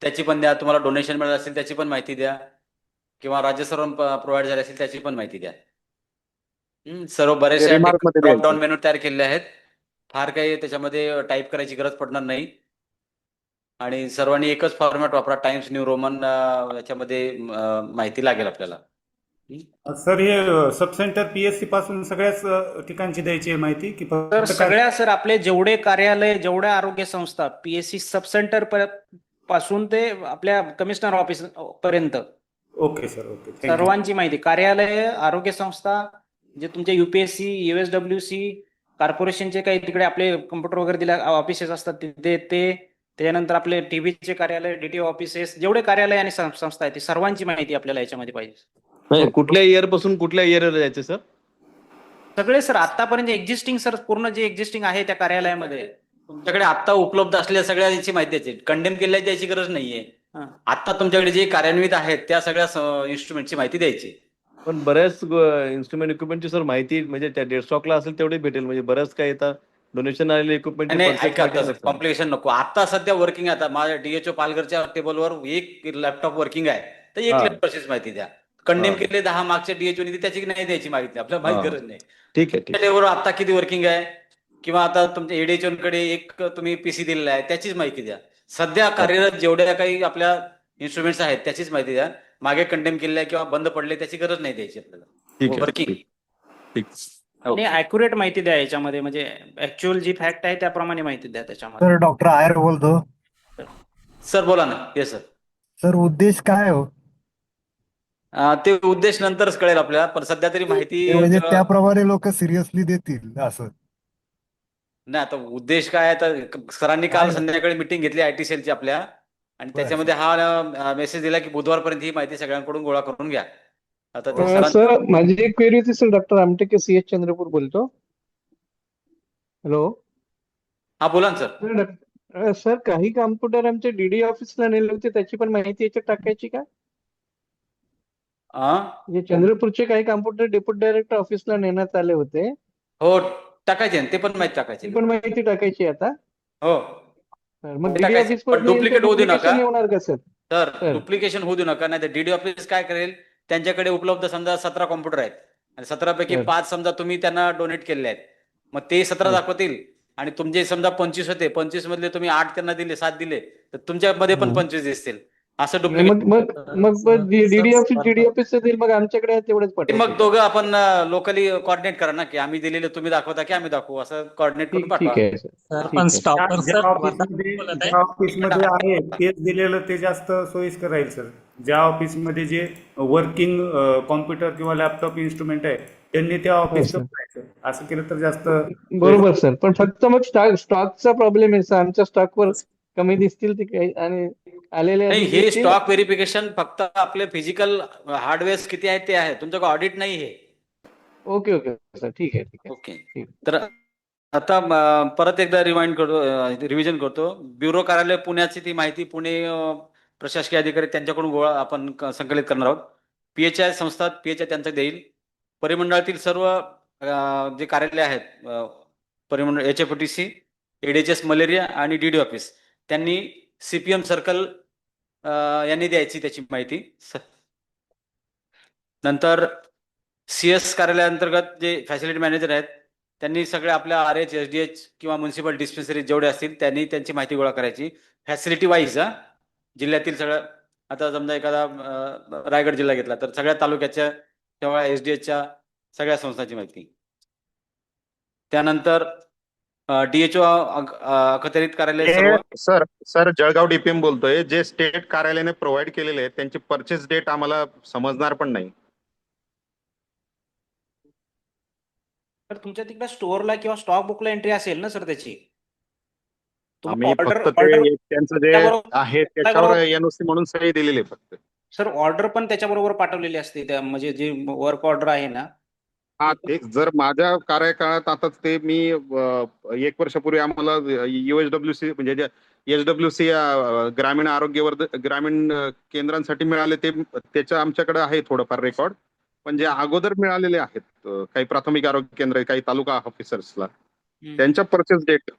त्याची पण द्या, तुम्हाला डोनेशन मिळालं असेल त्याची पण माहिती द्या, किंवा राज्य सर्व प्रोव्हाइड झाले असेल त्याची पण माहिती द्या. सर्व बरेचसे remark मध्ये ड्रॉप डाऊन द्यायचं. मेनू तयार केलेले आहेत. फार काही त्याच्यामध्ये टाईप करायची गरज पडणार नाही. आणि सर्वांनी एकच फॉर्मॅट वापरा, टाइम्स न्यू रोमन, याच्यामध्ये माहिती लागेल आपल्याला. सर हे सब सेंटर पीएससी पासून सगळ्याच ठिकाणची द्यायची आहे माहिती की तर फक्त काय? सगळ्या सर आपले जेवढे कार्यालय, जेवढ्या आरोग्य संस्था, पीएससी सब सेंटर पासून ते आपल्या कमिशनर ऑफिस पर्यंत ओके सर, ओके, थँक्यू. सर्वांची माहिती, कार्यालय, आरोग्य संस्था, जे तुमचे युपीएससी, USWC, कॉर्पोरेशनचे काही तिकडे आपले कम्प्युटर वगैरे दिल्या ऑफिसेस असतात तिथे ते, त्याच्यानंतर आपले टीव्हीचे कार्यालय, DTO ऑफिसेस, जेवढे कार्यालय आणि संस्था आहेत ती सर्वांची माहिती आपल्याला याच्यामध्ये पाहिजे. कुठल्या इयर पासून कुठल्या इयरला जायचं सर? सगळे सर आतापर्यंत एक्झिस्टिंग सर, पूर्ण जे एक्झिस्टिंग आहे त्या कार्यालयामध्ये तुमच्याकडे आता उपलब्ध असलेल्या सगळ्या याची माहिती द्यायची. कंडेम केलेल्या द्यायची गरज नाहीये. आता तुमच्याकडे जे कार्यान्वित आहेत त्या सगळ्या इन्स्ट्रुमेंटची माहिती द्यायची. पण बऱ्याच इन्स्ट्रुमेंट इक्विपमेंटची सर माहिती म्हणजे त्या डेड स्टॉकला असेल तेवढे भेटेल, म्हणजे बरंच काय येतात डोनेशन आलेले नाही ऐका, इक्विपमेंट. कॉम्प्लिकेशन नको. आता सध्या वर्किंग, आता माझ्या DHO पालघरच्या टेबलवर एक लॅपटॉप वर्किंग आहे, तर एक लॅपटॉपची माहिती द्या. कंडेम केले 10 मागच्या DHO ने त्याची नाही द्यायची माहिती, आपल्याला माहिती गरज नाही. ठीक आहे, ठीक आहे. टेबलवर आता किती वर्किंग आहे, किंवा आता तुमच्या ADHO कडे एक तुम्ही PC दिलेला आहे त्याचीच माहिती द्या. सध्या कार्यरत जेवढ्या काही आपल्या इन्स्ट्रुमेंट्स आहेत त्याचीच माहिती द्या. मागे कंडेम केलेल्या किंवा बंद पडले त्याची गरज नाही द्यायची आपल्याला. ठीक आहे, वर्किंग ठीक. आणि ॲक्युरेट माहिती द्या याच्यामध्ये, म्हणजे ऍक्च्युअल जी फॅक्ट आहे त्याप्रमाणे माहिती द्या त्याच्यामध्ये. सर डॉक्टर आयर बोलतो. सर बोला ना. Yes sir. सर उद्देश काय हो? ते उद्देश नंतरच कळेल आपल्याला, पण सध्या तरी माहिती म्हणजे त्याप्रमाणे लोक सिरियसली देतील असं? नाही, आता उद्देश काय आहे, तर सरांनी काल संध्याकाळी मिटिंग घेतली IT सेलची आपल्या, आणि त्याच्यामध्ये हा मेसेज दिला की बुधवारपर्यंत ही माहिती सगळ्यांकडून गोळा करून घ्या. आता ते सर माझी एक क्वेरी होती सर, डॉक्टर आमटेके CS चंद्रपूर बोलतो. हॅलो. हा बोला ना सर. सर काही कॉम्प्युटर आमच्या DD ऑफिसला नेले होते, त्याची पण माहिती याच्यात टाकायची का? म्हणजे चंद्रपूरचे काही कॉम्प्युटर डेप्युटी डायरेक्टर ऑफिसला नेण्यात आले होते. हो टाकायचे, ते पण माहिती टाकायची. ती पण माहिती टाकायची आता. हो. मग DD ऑफिस डुप्लिकेट होऊ देऊ नका होणार का सर? सर, डुप्लिकेशन होऊ देऊ नका. नाही तर DD ऑफिस काय करेल, त्यांच्याकडे उपलब्ध समजा 17 कॉम्प्युटर आहेत आणि 17 पैकी 5 समजा तुम्ही त्यांना डोनेट केले आहेत, मग ते 17 दाखवतील, आणि तुमचे समजा 25 होते, 25 मधले तुम्ही 8 त्यांना दिले, 7 दिले, तर तुमच्यामध्ये पण 25 दिसतील. असं डुप्लिकेट. मग DD ऑफिस देईल, मग आमच्याकडे तेवढंच पटेल. मग दोघं आपण लोकली कोऑर्डिनेट करा ना, की आम्ही दिलेले तुम्ही दाखवता की आम्ही दाखवू, असं कोऑर्डिनेट करून पाठवा. ठीक आहे सर. पण स्टॉपर ज्या सर ऑफिसमध्ये आहे तेच दिलेलं ते जास्त सोयीस्कर राहील सर. ज्या ऑफिसमध्ये जे वर्किंग कॉम्प्युटर किंवा लॅपटॉप इन्स्ट्रुमेंट आहे त्यांनी त्या ऑफिसचं करायचं, असं केलं तर जास्त बरोबर सर. पण फक्त मग स्टॉकचा प्रॉब्लेम आहे सर, आमच्या स्टॉकवर कमी दिसतील ते काही, आणि आलेले हे स्टॉक व्हेरिफिकेशन फक्त आपले फिजिकल हार्डवेअर किती आहेत ते आहे, तुमच्याकडे ऑडिट नाही हे. ओके ओके सर, ठीक आहे. ओके. तर आता परत एकदा रिव्हिजन करतो. ब्युरो कार्यालय पुण्याची ती माहिती पुणे प्रशासकीय अधिकारी त्यांच्याकडून गोळा आपण संकलित करणार आहोत. PHI संस्था त्यांचं देईल. परिमंडळातील सर्व जे कार्यालय आहेत, परिमंडळ HFOTC, ADHS मलेरिया आणि DD ऑफिस, त्यांनी CPM सर्कल यांनी द्यायची त्याची माहिती. नंतर CS कार्यालयाअंतर्गत जे फॅसिलिटी मॅनेजर आहेत त्यांनी सगळे आपल्या RH, SDH किंवा म्युन्सिपल डिस्पेन्सरी जेवढे असतील त्यांनी त्यांची माहिती गोळा करायची फॅसिलिटी वाईज. जिल्ह्यातील सगळं, आता समजा एखादा रायगड जिल्हा घेतला तर सगळ्या तालुक्याच्या तेव्हा SDHच्या सगळ्या संस्थांची माहिती. त्यानंतर DHO अखत्यारीत कार्यालय. सर जळगाव DPM बोलतोय. जे स्टेट कार्यालयाने प्रोव्हाइड केलेले आहेत त्यांची परचेस डेट आम्हाला समजणार पण नाही. तर तुमच्या तिकडे स्टोअरला किंवा स्टॉक बुकला एंट्री असेल ना सर त्याची? आम्ही फक्त ते त्यांचं जे आहे त्याच्यावर NOC म्हणून सही दिलेली आहे फक्त. सर ऑर्डर पण त्याच्याबरोबर पाठवलेली असते, त्या म्हणजे जी वर्क ऑर्डर आहे ना. हा, ते जर माझ्या कार्यकाळात आता ते मी 1 वर्षापूर्वी आम्हाला USWC म्हणजे SWC ग्रामीण ग्रामीण केंद्रांसाठी मिळाले, ते त्याचं आमच्याकडे आहे थोडंफार रेकॉर्ड. पण जे अगोदर मिळालेले आहेत काही प्राथमिक आरोग्य केंद्र, काही तालुका ऑफिसर्सला, त्यांच्या परचेस डेट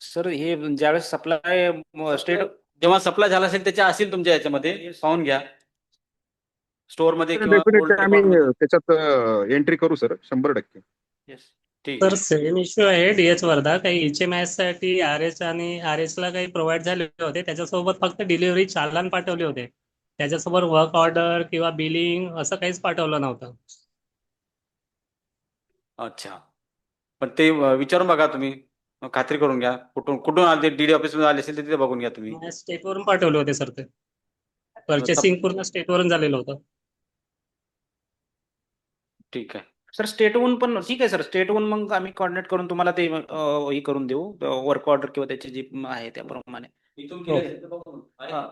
सर हे ज्यावेळेस सप्लाय स्टेट जेव्हा सप्लाय झाला असेल त्याच्या असेल तुमच्या याच्यामध्ये पाहून घ्या स्टोअर मध्ये किंवा डेफिनेटली cold आम्ही record मध्ये. त्याच्यात एंट्री करू सर 100%. Yes. ठीक आहे. सर सेम इश्यू आहे डीएच वर्धा काही HMIS साठी RS आणि RS ला काही प्रोव्हाइड झाले होते त्याच्यासोबत फक्त डिलिव्हरी चालान पाठवले होते त्याच्यासोबत वर्क ऑर्डर किंवा बिलिंग असं काहीच पाठवलं नव्हतं. अच्छा पण ते विचारून बघा तुम्ही खात्री करून घ्या कुठून आले डीडी ऑफिस मध्ये आले असेल तर तिथे बघून घ्या तुम्ही. स्टेटवरून पाठवले होते सर ते परचेसिंग पूर्ण स्टेटवरून झालेलं होतं. ठीक आहे. सर स्टेटहून पण ठीक आहे सर स्टेटहून मग आम्ही कॉर्डिनेट करून तुम्हाला ते हे करून देऊ वर्क ऑर्डर किंवा त्याचे जे आहे त्याप्रमाणे. इथून हो. केलं असेल तर बघू. हा.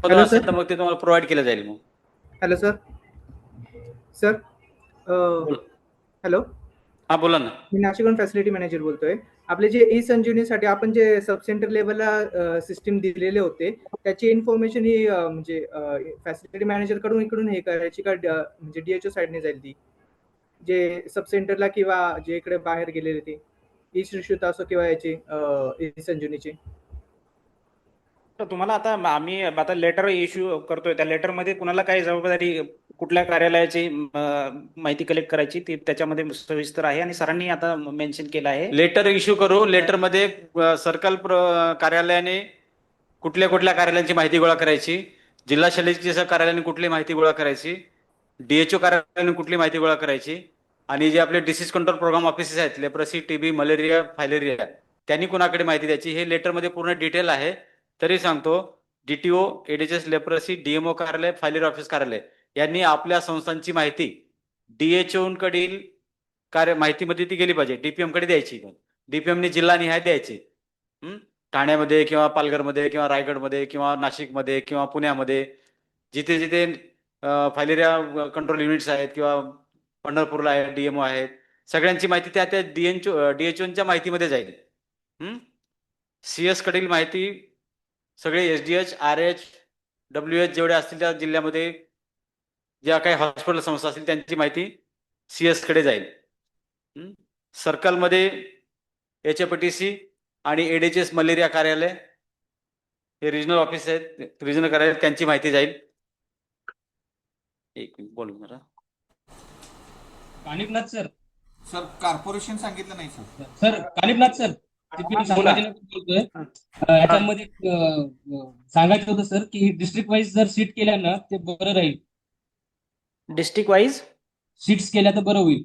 पद असेल तर मग ते तुम्हाला प्रोव्हाइड केलं जाईल मग. Hello sir. Sir hello. हा बोला ना. मी नाशिकहून फॅसिलिटी मॅनेजर बोलतोय. आपले जे ई संजीवनीसाठी आपण जे सब सेंटर लेवलला सिस्टीम दिलेले होते त्याची इन्फॉर्मेशन ही म्हणजे फॅसिलिटी मॅनेजर कडून इकडून हे करायची का म्हणजे DHO साइडने जाईल ती जे सब सेंटरला किंवा जे इकडे बाहेर गेलेले ते ई श्रीशुत असो किंवा याची ई संजीवनीची. तर तुम्हाला आता आम्ही आता लेटर इश्यू करतोय त्या लेटर मध्ये कुणाला काही जबाबदारी कुठल्या कार्यालयाची माहिती कलेक्ट करायची ती त्याच्यामध्ये सविस्तर आहे आणि सरांनी आता मेन्शन केलं आहे. लेटर इश्यू करू लेटर मध्ये सर्कल कार्यालयाने कुठल्या कुठल्या कार्यालयांची माहिती गोळा करायची जिल्हा शल्यचिकित्सक कार्यालयाने कुठली माहिती गोळा करायची DHO कार्यालयाने कुठली माहिती गोळा करायची आणि जे आपले डिसीज कंट्रोल प्रोग्राम ऑफिसेस आहेत लेप्रसी TB मलेरिया फायलेरिया त्यांनी कुणाकडे माहिती द्यायची हे लेटर मध्ये पूर्ण डिटेल आहे. तरी सांगतो DTO ADHS लेप्रसी DMO कार्यालय फायलेरिया ऑफिस कार्यालय यांनी आपल्या संस्थांची माहिती DHO कडील माहितीमध्ये ती गेली पाहिजे DPM कडे द्यायची. DPM ने जिल्हानिहाय द्यायची. ठाण्यामध्ये किंवा पालघरमध्ये किंवा रायगडमध्ये किंवा नाशिकमध्ये किंवा पुण्यामध्ये जिथे जिथे फायलेरिया कंट्रोल युनिट्स आहेत किंवा पंढरपूरला आहे DMO आहेत सगळ्यांची माहिती त्या त्या DHOच्या माहितीमध्ये जाईल. CS कडील माहिती सगळे SDH RH WH जेवढे असतील त्या जिल्ह्यामध्ये ज्या काही हॉस्पिटल संस्था असतील त्यांची माहिती CS कडे जाईल. सर्कलमध्ये HFPTC आणि ADHS मलेरिया कार्यालय हे रिजनल ऑफिस आहेत रिजनल कार्यालय त्यांची माहिती जाईल. एक मिनिट बोलू जरा. कानिपनाथ सर. सर कॉर्पोरेशन सांगितलं नाही sir. Sir Kanifnath sir CPM Sambhajinagar बोलतोय. याच्यामध्ये सांगायचं होतं सर की डिस्ट्रिक्ट वाईज जर सीट केल्या ना ते बरं राहील. डिस्ट्रिक्ट वाईज सीट्स केल्या तर बरं होईल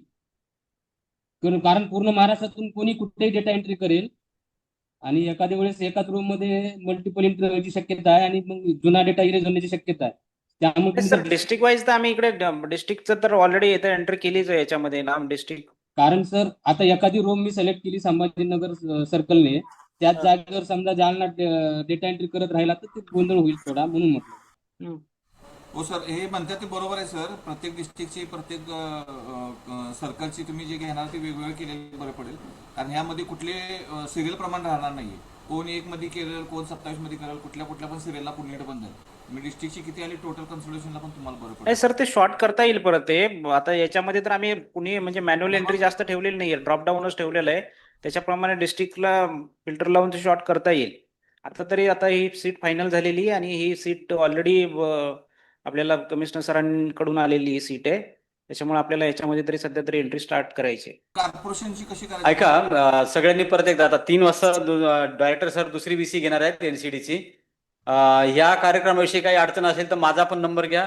कारण पूर्ण महाराष्ट्रातून कोणी कुठेही डेटा एंट्री करेल आणि एखाद्या वेळेस एकाच रूम मध्ये मल्टिपल एंट्री व्हायची शक्यता आहे आणि मग जुना डेटा इरेज होण्याची शक्यता आहे. त्यामुळे सर डिस्ट्रिक्ट वाईज तर आम्ही इकडे डिस्ट्रिक्टचं तर ऑलरेडी इथे एंट्री केलीच आहे याच्यामध्ये नाम डिस्ट्रिक्ट. कारण सर आता एखादी रूम मी सिलेक्ट केली संभाजीनगर सर्कलने त्याच जागेवर समजा जालना डेटा एंट्री करत राहिला तर ते गोंधळ होईल थोडा म्हणून म्हटलं. हो सर हे म्हणतात ते बरोबर आहे सर प्रत्येक डिस्ट्रिक्टची प्रत्येक सर्कलची तुम्ही जे घेणार ते वेगवेगळे केलेले बरं पडेल कारण ह्यामध्ये कुठले सिरियल प्रमाण राहणार नाहीये. कोण 1 मध्ये केलं कोण 27 मध्ये करेल कुठल्या पण सिरियलला पुढे बंद आहे. मी डिस्ट्रिक्टची किती आली टोटल कन्सोलेशनला पण तुम्हाला बरं पडेल. नाही सर ते शॉर्ट करता येईल परत ते आता याच्यामध्ये तर आम्ही कुणी म्हणजे मॅन्युअल एंट्री जास्त ठेवलेली नाहीये ड्रॉप डाऊनच ठेवलेलं आहे त्याच्याप्रमाणे डिस्ट्रिक्टला फिल्टर लावून ते शॉर्ट करता येईल. आता ही सीट फायनल झालेली आणि ही सीट ऑलरेडी आपल्याला कमिशनर सरांकडून आलेली सीट आहे त्याच्यामुळे आपल्याला याच्यामध्ये तरी सध्या तरी एंट्री स्टार्ट करायची. कॉर्पोरेशनची कशी करायची ऐका सगळ्यांनी परत एकदा आता 3 वाजता डायरेक्टर सर दुसरी VC घेणार आहेत NCDची. या कार्यक्रमाविषयी काही अडचण असेल तर माझा पण नंबर घ्या.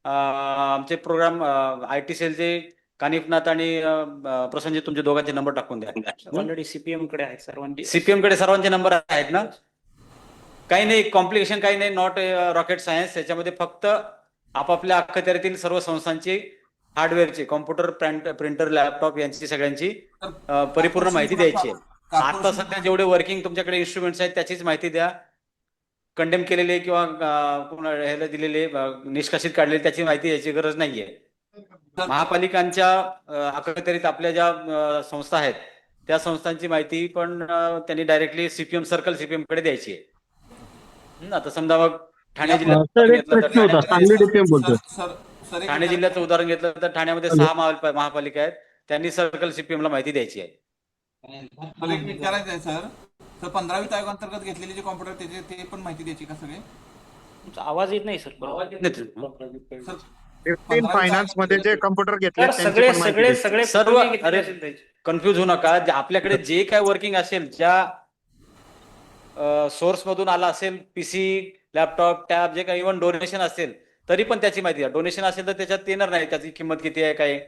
आमचे प्रोग्राम IT सेलचे कानिफनाथ आणि प्रसंजित तुमचे दोघांचे नंबर टाकून द्या. ऑलरेडी CPM कडे आहेत सर्वांची. CPM कडे सर्वांचे नंबर आहेत ना. काही नाही कॉम्प्लिकेशन काही नाही नॉट रॉकेट सायन्स याच्यामध्ये फक्त आपापल्या अखत्यारीतील सर्व संस्थांची हार्डवेअरची कॉम्प्युटर प्रिंटर लॅपटॉप यांची सगळ्यांची परिपूर्ण माहिती द्यायची आहे. आता सध्या जेवढे वर्किंग तुमच्याकडे इन्स्ट्रुमेंट्स आहेत त्याचीच माहिती द्या. कंडेम केलेले किंवा ह्याला दिलेले निष्कासित काढलेले त्याची माहिती द्यायची गरज नाहीये. महापालिकांच्या अखत्यारीत आपल्या ज्या संस्था आहेत त्या संस्थांची माहिती पण त्यांनी डायरेक्टली सर्कल CPM कडे द्यायची आहे. आता समजा मग ठाणे ठाणे जिल्ह्याचं उदाहरण घेतलं तर ठाण्यामध्ये 6 महापालिका आहेत त्यांनी सर्कल CPM ला माहिती द्यायची आहे. मला एक विचारायचं आहे सर 15वी आयोग अंतर्गत घेतलेले जे कॉम्प्युटर त्याचे ते पण माहिती द्यायची का सगळे? तुमचा आवाज येत नाही सर. सर 15 फायनान्स मध्ये जे कम्प्युटर घेतले सर त्यांची सगळे पण माहिती सगळे द्यायची. सगळे सर्व तुम्ही घेतलेले अरे असेल त्याचे. कन्फ्यूज होऊ नका. आपल्याकडे जे काय वर्किंग असेल, ज्या सोर्स मधून आला असेल, पीसी, लॅपटॉप, टॅब, जे काही इव्हन डोनेशन असेल तरी पण त्याची माहिती द्या. डोनेशन असेल तर त्याच्यात येणार नाही त्याची किंमत किती आहे काय,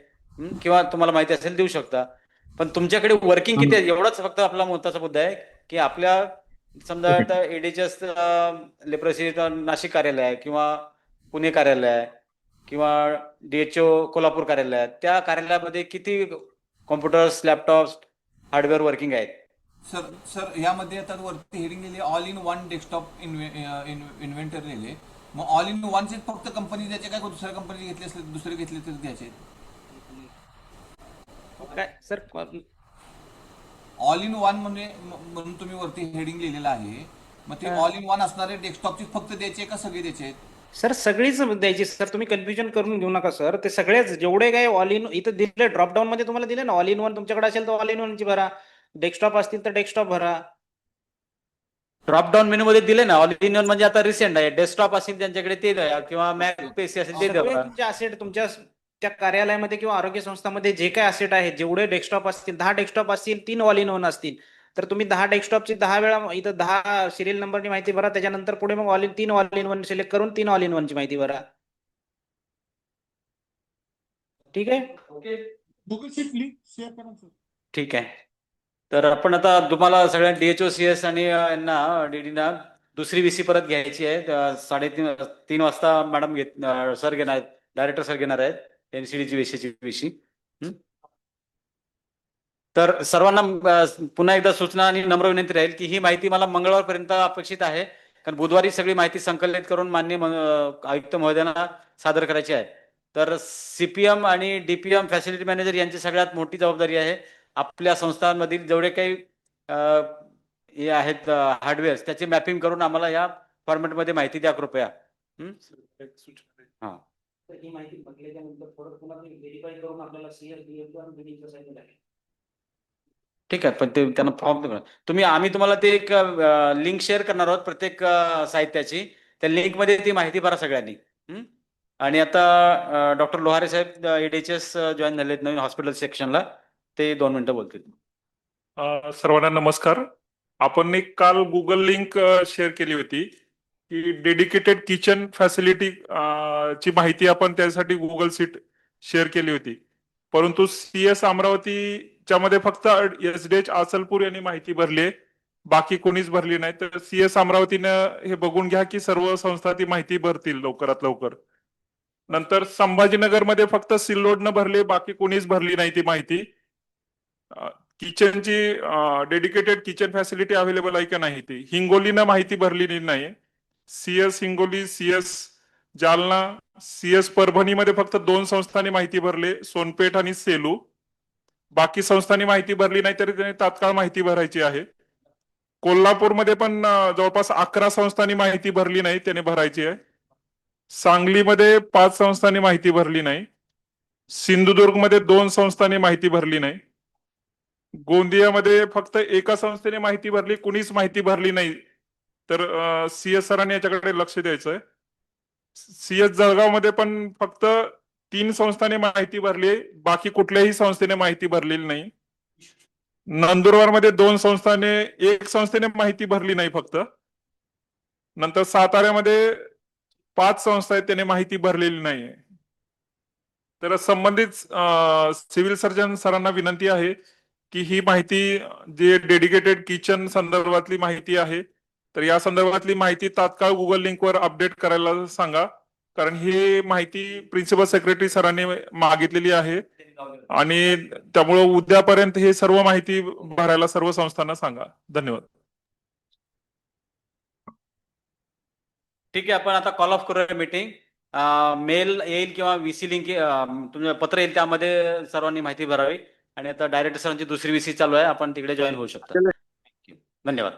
किंवा तुम्हाला माहिती असेल देऊ शकता. पण तुमच्याकडे वर्किंग किती आहे एवढाच फक्त आपला महत्त्वाचा मुद्दा आहे की आपल्या समजा आता एडीएचएस लेप्रसी नाशिक कार्यालय आहे किंवा पुणे कार्यालय आहे किंवा डीएचओ कोल्हापूर कार्यालय आहे, त्या कार्यालयामध्ये किती कॉम्प्युटर्स, लॅपटॉप्स, हार्डवेअर वर्किंग आहेत. सर यामध्ये आता वरती हेडिंग लिहिले all in one desktop inventor लिहिले. मग ऑल इन वनचे फक्त कंपनी द्यायचे काय, दुसऱ्या कंपनी घेतले असले दुसरे घेतले तर द्यायचे? काय सर ऑल इन वन म्हणजे म्हणून तुम्ही वरती हेडिंग लिहिलेलं आहे. मग ते ऑल इन वन असणारे डेस्कटॉपचे फक्त द्यायचे का सगळे द्यायचे? सर सगळीच द्यायची सर. तुम्ही कन्फ्युजन करून घेऊ नका सर. ते सगळेच जेवढे काय ऑल इन इथं दिले ड्रॉपडाऊन मध्ये तुम्हाला दिले ना, ऑल इन वन तुमच्याकडे असेल तर ऑल इन वनची भरा, डेस्कटॉप असतील तर डेस्कटॉप भरा. ड्रॉप डाऊन मेनू मध्ये दिले ना ऑल इन वन, म्हणजे आता रिसेंट आहे. डेस्कटॉप असेल त्यांच्याकडे ते द्या किंवा मॅक पीसी असेल ते सगळे द्या. तुमचे असेट तुमच्या त्या कार्यालयामध्ये किंवा आरोग्य संस्थांमध्ये जे काय असेट आहेत, जेवढे डेस्कटॉप असतील, 10 डेस्कटॉप असतील, 3 ऑल इन वन असतील, तर तुम्ही 10 डेस्कटॉपची 10 वेळा इथं 10 सिरियल नंबरची माहिती भरा. त्याच्यानंतर पुढे मग 3 ऑल इन वन सिलेक्ट करून 3 ऑल इन वनची माहिती भरा. ठीक आहे. गुगल शीट लिंक शेअर करा सर. ठीक आहे. तर आपण आता तुम्हाला सगळ्या डीएचओ, सीएस आणि यांना डीडीना दुसरी व्हीसी परत घ्यायची आहे. 3:30 वाजता मॅडम सर घेणार आहेत, डायरेक्टर सर घेणार आहेत एनसीडीची व्हीसी. तर सर्वांना पुन्हा एकदा सूचना आणि नम्र विनंती राहील की ही माहिती मला मंगळवारपर्यंत अपेक्षित आहे, कारण बुधवारी सगळी माहिती संकलित करून माननीय आयुक्त महोदयांना सादर करायची आहे. तर सीपीएम आणि डीपीएम फॅसिलिटी मॅनेजर यांची सगळ्यात मोठी जबाबदारी आहे आपल्या संस्थांमधील जेवढे काही हे आहेत हार्डवेअर्स त्याचे मॅपिंग करून आम्हाला या फॉर्मॅटमध्ये माहिती द्या कृपया. हा, ही माहिती बघल्याच्या नंतर परत पुन्हा व्हेरीफाय करून आपल्याला सीएस डीएचओ आणि बिलिंगचं साईड आहे. ठीक आहे. पण ते त्यांना फॉर्म आम्ही तुम्हाला ते एक लिंक शेअर करणार आहोत प्रत्येक साहित्याची. त्या लिंक मध्ये ती माहिती भरा सगळ्यांनी. आणि आता डॉक्टर लोहारे साहेब एडीएचएस जॉईन झालेत नवीन हॉस्पिटल सेक्शनला, ते 2 मिनिटं बोलतील. सर्वांना नमस्कार. आपण एक काल गुगल लिंक शेअर केली होती की डेडिकेटेड किचन फॅसिलिटी ची माहिती आपण त्यासाठी गुगल सीट शेअर केली होती, परंतु सीएस अमरावतीच्या मध्ये फक्त एसडीएच अचलपूर यांनी माहिती भरली आहे, बाकी कोणीच भरली नाही. तर सीएस अमरावतीनं हे बघून घ्या की सर्व संस्था ती माहिती भरतील लवकरात लवकर. नंतर संभाजीनगरमध्ये फक्त सिल्लोडनं भरले, बाकी कोणीच भरली नाही ती माहिती. किचनची डेडिकेटेड किचन फॅसिलिटी अवेलेबल आहे का नाही ती हिंगोलीनं माहिती भरलेली नाही. CS Hingoli, CS Jalna, CS परभणीमध्ये फक्त 2 संस्थांनी माहिती भरले, सोनपेठ आणि सेलू. बाकी संस्थांनी माहिती भरली नाही तरी त्यांनी तात्काळ माहिती भरायची आहे. कोल्हापूरमध्ये पण जवळपास 11 संस्थांनी माहिती भरली नाही, त्याने भरायची आहे. सांगलीमध्ये 5 संस्थांनी माहिती भरली नाही. सिंधुदुर्गमध्ये 2 संस्थांनी माहिती भरली नाही. गोंदियामध्ये फक्त एका संस्थेने माहिती भरली, कुणीच माहिती भरली नाही. तर सीएस सरांनी याच्याकडे लक्ष द्यायचंय. सीएस जळगावमध्ये पण फक्त 3 संस्थांनी माहिती भरली, बाकी कुठल्याही संस्थेने माहिती भरलेली नाही. नंदुरबारमध्ये 2 संस्थांनी, 1 संस्थेने माहिती भरली नाही फक्त. नंतर साताऱ्यामध्ये 5 संस्था आहेत त्याने माहिती भरलेली नाही. तर संबंधित सिव्हिल सर्जन सरांना विनंती आहे की ही माहिती जे डेडिकेटेड किचन संदर्भातली माहिती आहे तर या संदर्भातली माहिती तात्काळ गुगल लिंकवर अपडेट करायला सांगा, कारण ही माहिती प्रिन्सिपल सेक्रेटरी सरांनी मागितलेली आहे आणि त्यामुळे उद्यापर्यंत हे सर्व माहिती भरायला सर्व संस्थांना सांगा. धन्यवाद. ठीक आहे. आपण आता कॉल ऑफ करूया मीटिंग. मेल येईल किंवा व्हीसी लिंक तुमचं पत्र येईल, त्यामध्ये सर्वांनी माहिती भरावी. आणि आता डायरेक्टर सरांची दुसरी व्हीसी चालू आहे, आपण तिकडे जॉईन होऊ शकता. धन्यवाद.